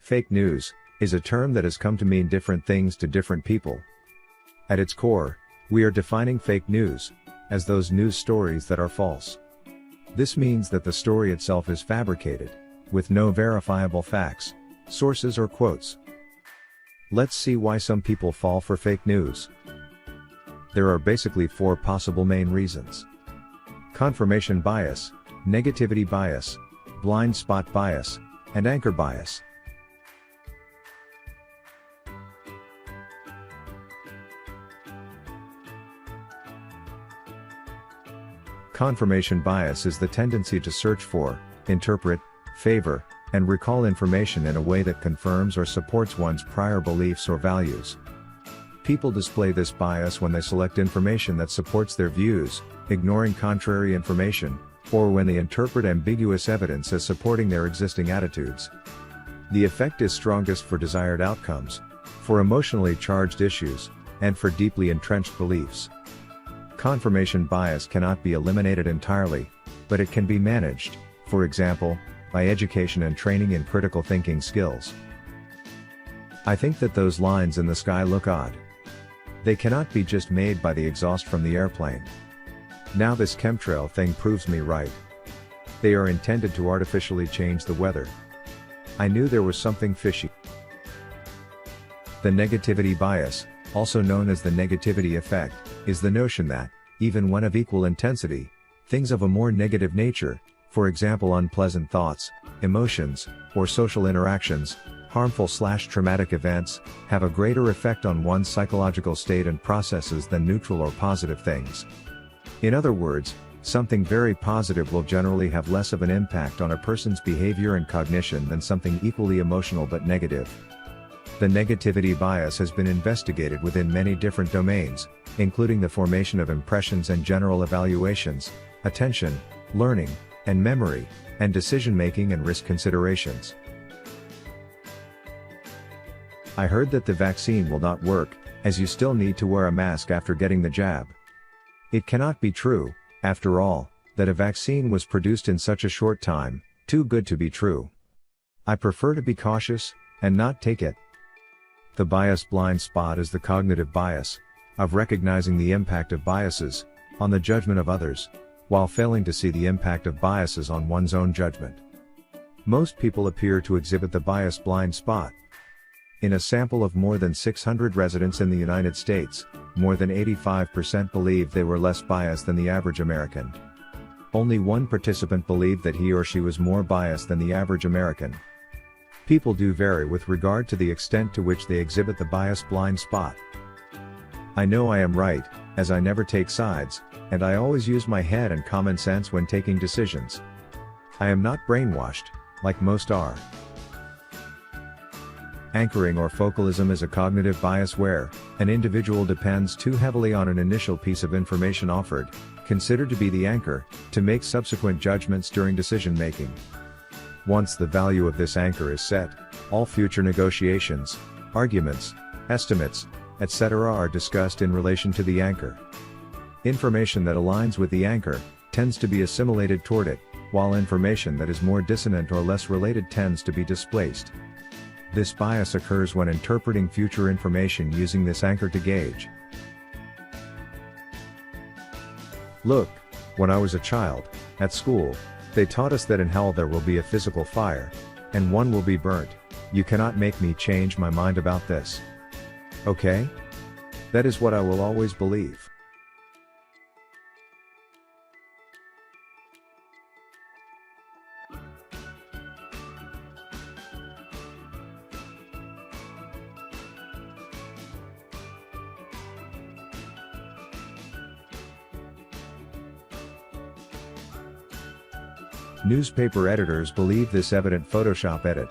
Fake news is a term that has come to mean different things to different people. At its core, we are defining fake news as those news stories that are false. This means that the story itself is fabricated, with no verifiable facts, sources or quotes. Let's see why some people fall for fake news. There are basically four possible main reasons: confirmation bias, negativity bias, blind spot bias, and anchor bias. Confirmation bias is the tendency to search for, interpret, favor, and recall information in a way that confirms or supports one's prior beliefs or values. People display this bias when they select information that supports their views, ignoring contrary information, or when they interpret ambiguous evidence as supporting their existing attitudes. The effect is strongest for desired outcomes, for emotionally charged issues, and for deeply entrenched beliefs. Confirmation bias cannot be eliminated entirely, but it can be managed, for example, by education and training in critical thinking skills. I think that those lines in the sky look odd. They cannot be just made by the exhaust from the airplane. Now this chemtrail thing proves me right. They are intended to artificially change the weather. I knew there was something fishy. The negativity bias, also known as the negativity effect, is the notion that, even when of equal intensity, things of a more negative nature, for example unpleasant thoughts, emotions, or social interactions, harmful/traumatic events, have a greater effect on one's psychological state and processes than neutral or positive things. In other words, something very positive will generally have less of an impact on a person's behavior and cognition than something equally emotional but negative. The negativity bias has been investigated within many different domains, including the formation of impressions and general evaluations, attention, learning, and memory, and decision-making and risk considerations. I heard that the vaccine will not work, as you still need to wear a mask after getting the jab. It cannot be true, after all, that a vaccine was produced in such a short time, too good to be true. I prefer to be cautious, and not take it. The bias blind spot is the cognitive bias, of recognizing the impact of biases, on the judgment of others, while failing to see the impact of biases on one's own judgment. Most people appear to exhibit the bias blind spot. In a sample of more than 600 residents in the United States, more than 85% believed they were less biased than the average American. Only one participant believed that he or she was more biased than the average American. People do vary with regard to the extent to which they exhibit the bias blind spot. I know I am right, as I never take sides, and I always use my head and common sense when taking decisions. I am not brainwashed, like most are. Anchoring or focalism is a cognitive bias where an individual depends too heavily on an initial piece of information offered, considered to be the anchor, to make subsequent judgments during decision-making. Once the value of this anchor is set, all future negotiations, arguments, estimates, etc. are discussed in relation to the anchor. Information that aligns with the anchor tends to be assimilated toward it, while information that is more dissonant or less related tends to be displaced. This bias occurs when interpreting future information using this anchor to gauge. Look, when I was a child, at school, they taught us that in hell there will be a physical fire, and one will be burnt. You cannot make me change my mind about this. Okay? That is what I will always believe. Newspaper editors believe this evident Photoshop edit.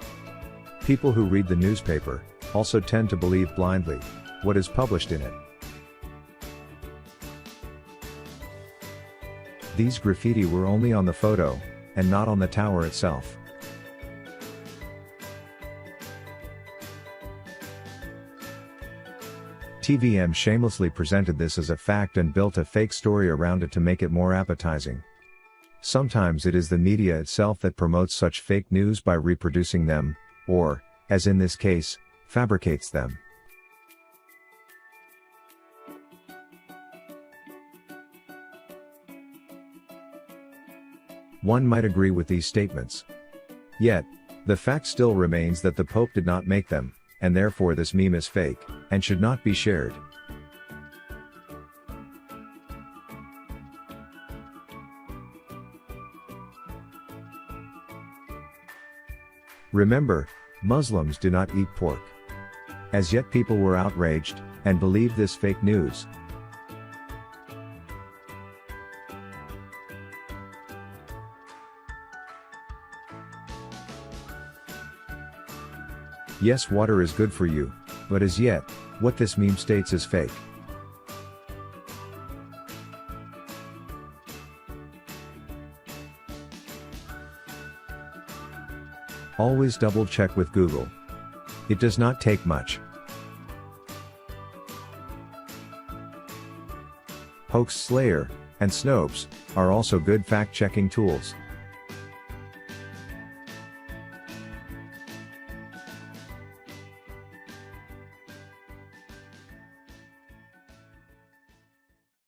People who read the newspaper also tend to believe blindly what is published in it. These graffiti were only on the photo, and not on the tower itself. TVM shamelessly presented this as a fact and built a fake story around it to make it more appetizing. Sometimes it is the media itself that promotes such fake news by reproducing them, or, as in this case, fabricates them. One might agree with these statements. Yet, the fact still remains that the Pope did not make them, and therefore this meme is fake, and should not be shared. Remember, Muslims do not eat pork. As yet people were outraged, and believed this fake news. Yes, water is good for you, but as yet, what this meme states is fake. Always double check with Google. It does not take much. Hoax Slayer and Snopes are also good fact-checking tools.